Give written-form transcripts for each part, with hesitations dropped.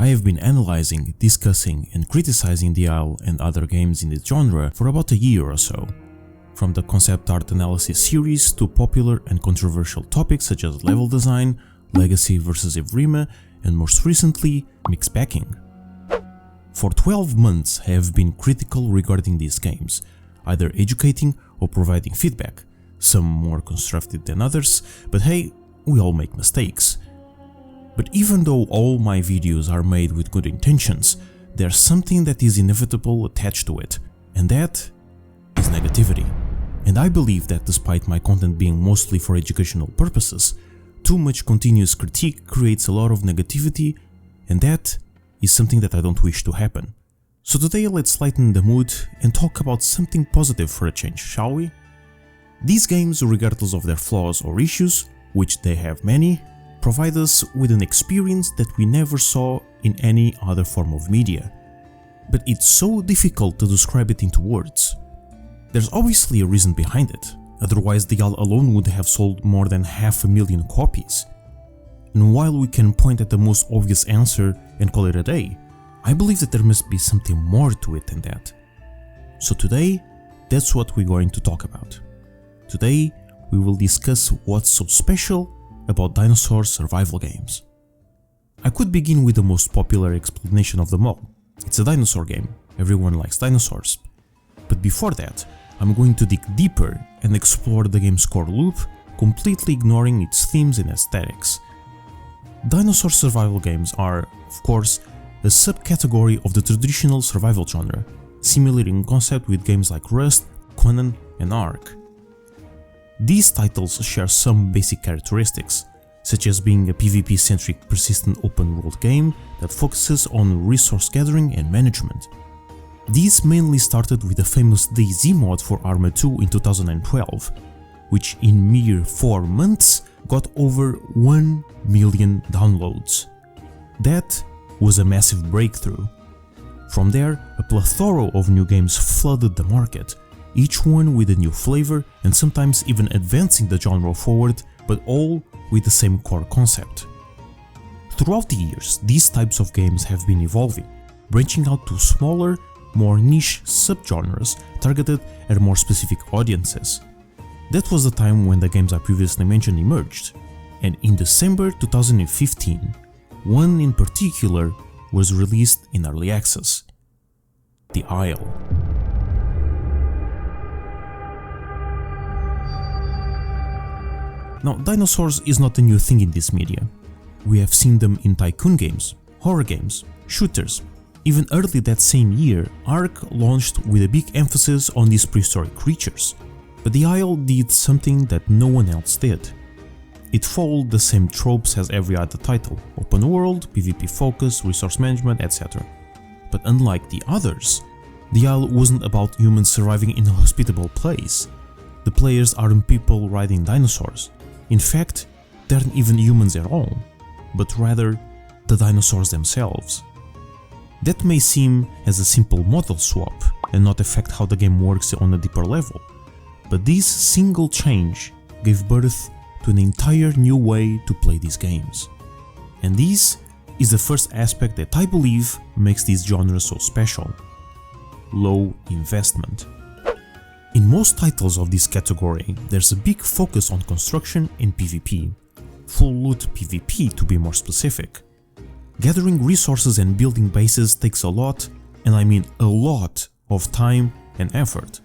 I have been analyzing, discussing and criticizing the Isle and other games in this genre for about a year or so. From the concept art analysis series to popular and controversial topics such as level design, legacy versus Evrima, and most recently, mixpacking. For 12 months I have been critical regarding these games, either educating or providing feedback, some more constructive than others, but hey, we all make mistakes. But even though all my videos are made with good intentions, there's something that is inevitable attached to it, and that is negativity. And I believe that despite my content being mostly for educational purposes, too much continuous critique creates a lot of negativity, and that is something that I don't wish to happen. So today let's lighten the mood and talk about something positive for a change, shall we? These games, regardless of their flaws or issues, which they have many, provide us with an experience that we never saw in any other form of media. But it's so difficult to describe it into words. There's obviously a reason behind it, otherwise the Isle alone would have sold more than 500,000 copies. And while we can point at the most obvious answer and call it a day, I believe that there must be something more to it than that. So today, that's what we're going to talk about. Today, we will discuss what's so special about dinosaur survival games. I could begin with the most popular explanation of them all. It's a dinosaur game, everyone likes dinosaurs. But before that, I'm going to dig deeper and explore the game's core loop, completely ignoring its themes and aesthetics. Dinosaur survival games are, of course, a subcategory of the traditional survival genre, similar in concept with games like Rust, Conan and Ark. These titles share some basic characteristics, such as being a PvP-centric persistent open-world game that focuses on resource gathering and management. These mainly started with the famous DayZ mod for Arma 2 in 2012, which in mere 4 months got over 1 million downloads. That was a massive breakthrough. From there, a plethora of new games flooded the market, each one with a new flavor and sometimes even advancing the genre forward, but all with the same core concept. Throughout the years, these types of games have been evolving, branching out to smaller, more niche subgenres targeted at more specific audiences. That was the time when the games I previously mentioned emerged, and in December 2015, one in particular was released in early access: The Isle. Now, dinosaurs is not a new thing in this media. We have seen them in tycoon games, horror games, shooters. Even early that same year, Ark launched with a big emphasis on these prehistoric creatures. But The Isle did something that no one else did. It followed the same tropes as every other title: open world, PvP focus, resource management, etc. But unlike the others, The Isle wasn't about humans surviving in a hospitable place. The players aren't people riding dinosaurs. In fact, they aren't even humans at all, but rather the dinosaurs themselves. That may seem as a simple model swap and not affect how the game works on a deeper level, but this single change gave birth to an entire new way to play these games. And this is the first aspect that I believe makes this genre so special: low investment. In most titles of this category, there's a big focus on construction and PvP, full loot PvP to be more specific. Gathering resources and building bases takes a lot, and I mean a lot, of time and effort.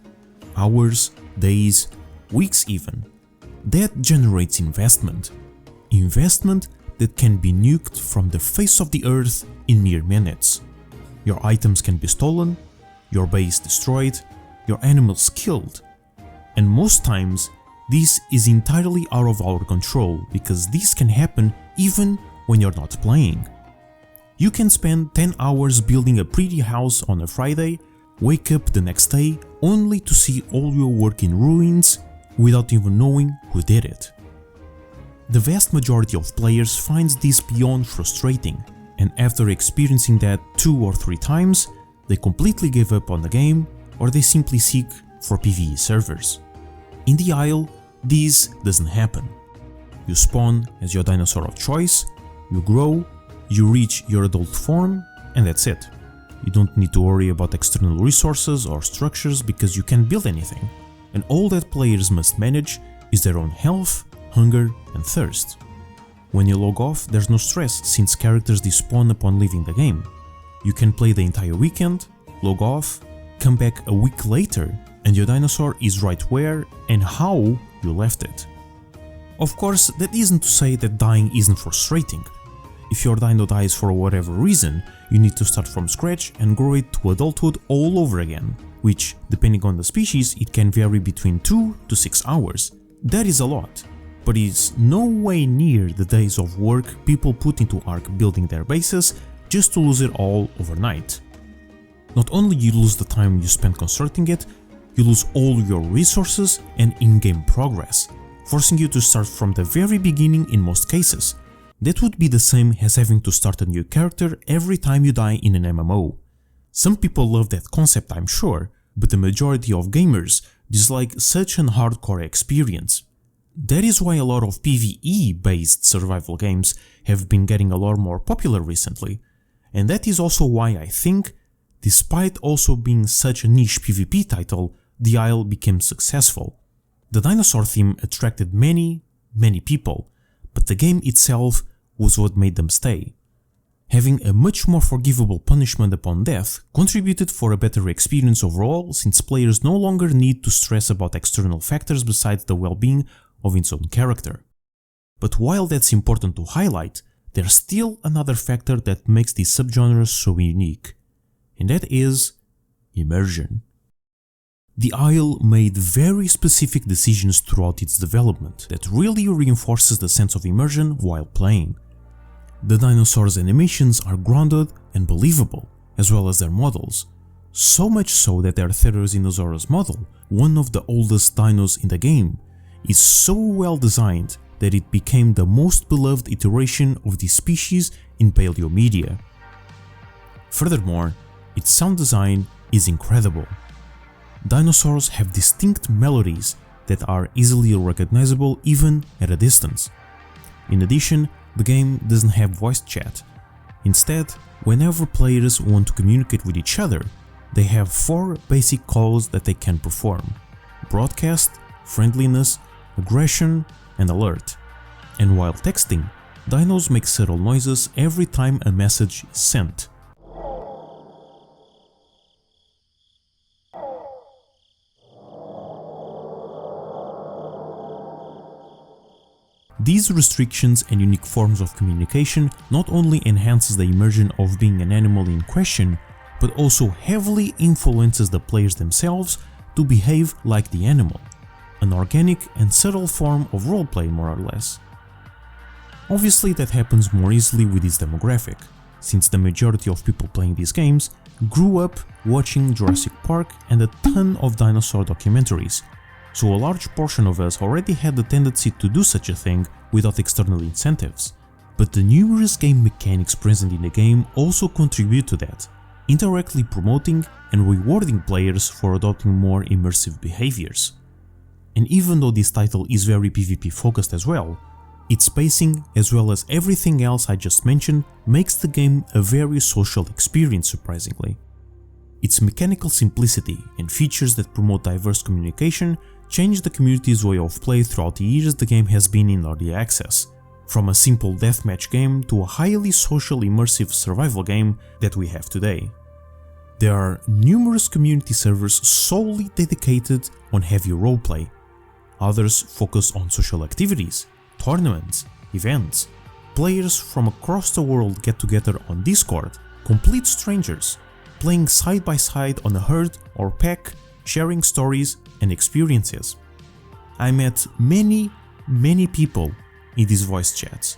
Hours, days, weeks even. That generates investment. Investment that can be nuked from the face of the earth in mere minutes. Your items can be stolen, your base destroyed, your animals killed. And most times, this is entirely out of our control, because this can happen even when you're not playing. You can spend 10 hours building a pretty house on a Friday, wake up the next day only to see all your work in ruins without even knowing who did it. The vast majority of players finds this beyond frustrating, and after experiencing that 2 or 3 times, they completely give up on the game, or they simply seek for PvE servers. In The Isle, this doesn't happen. You spawn as your dinosaur of choice, you grow, You reach your adult form and that's it. You don't need to worry about external resources or structures because you can't build anything, and all that players must manage is their own health, hunger and thirst. When you log off, there's no stress since characters despawn upon leaving the game. You can play the entire weekend, log off, come back a week later, and your dinosaur is right where and how you left it. Of course, that isn't to say that dying isn't frustrating. If your dino dies for whatever reason, you need to start from scratch and grow it to adulthood all over again, which, depending on the species, it can vary between 2 to 6 hours. That is a lot, but it's no way near the days of work people put into Ark building their bases just to lose it all overnight. Not only you lose the time you spent constructing it, you lose all your resources and in-game progress, forcing you to start from the very beginning in most cases. That would be the same as having to start a new character every time you die in an MMO. Some people love that concept, I'm sure, but the majority of gamers dislike such an hardcore experience. That is why a lot of PvE-based survival games have been getting a lot more popular recently, and that is also why I think, despite also being such a niche PvP title, the Isle became successful. The dinosaur theme attracted many people, but the game itself was what made them stay. Having a much more forgivable punishment upon death contributed for a better experience overall, since players no longer need to stress about external factors besides the well-being of its own character. But while that's important to highlight, there's still another factor that makes these subgenres so unique, and that is immersion. The Isle made very specific decisions throughout its development that really reinforces the sense of immersion while playing. The dinosaurs' animations are grounded and believable, as well as their models, so much so that their Therizinosaurus model, one of the oldest dinos in the game, is so well designed that it became the most beloved iteration of the species in paleomedia. Furthermore, its sound design is incredible. Dinosaurs have distinct melodies that are easily recognizable even at a distance. In addition, the game doesn't have voice chat. Instead, whenever players want to communicate with each other, they have 4 basic calls that they can perform: broadcast, friendliness, aggression, and alert. And while texting, dinos make subtle noises every time a message is sent. These restrictions and unique forms of communication not only enhances the immersion of being an animal in question, but also heavily influences the players themselves to behave like the animal, an organic and subtle form of roleplay more or less. Obviously that happens more easily with its demographic, since the majority of people playing these games grew up watching Jurassic Park and a ton of dinosaur documentaries, so a large portion of us already had the tendency to do such a thing without external incentives. But the numerous game mechanics present in the game also contribute to that, indirectly promoting and rewarding players for adopting more immersive behaviors. And even though this title is very PvP focused as well, its pacing, as well as everything else I just mentioned, makes the game a very social experience surprisingly. Its mechanical simplicity and features that promote diverse communication change the community's way of play throughout the years the game has been in early access, from a simple deathmatch game to a highly social immersive survival game that we have today. There are numerous community servers solely dedicated on heavy roleplay. Others focus on social activities, tournaments, events. Players from across the world get together on Discord, complete strangers, playing side by side on a herd or pack, sharing stories and experiences. I met many people in these voice chats,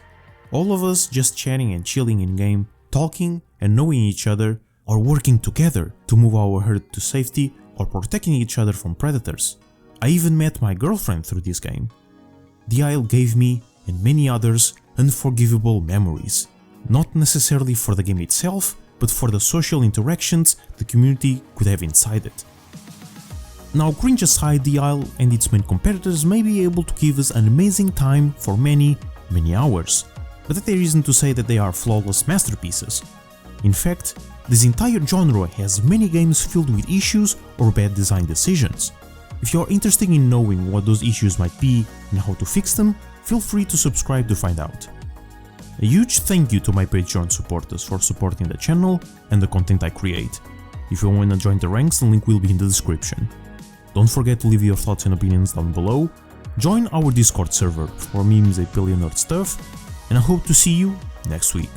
all of us just chatting and chilling in game, talking and knowing each other, or working together to move our herd to safety or protecting each other from predators. I even met my girlfriend through this game. The Isle gave me, and many others, unforgivable memories, not necessarily for the game itself, but for the social interactions the community could have inside it. Now, cringe aside, the Isle and its main competitors may be able to give us an amazing time for many hours, but that isn't to say that they are flawless masterpieces. In fact, this entire genre has many games filled with issues or bad design decisions. If you are interested in knowing what those issues might be and how to fix them, feel free to subscribe to find out. A huge thank you to my Patreon supporters for supporting the channel and the content I create. If you want to join the ranks, the link will be in the description. Don't forget to leave your thoughts and opinions down below, join our Discord server for memes and nerd stuff, and I hope to see you next week.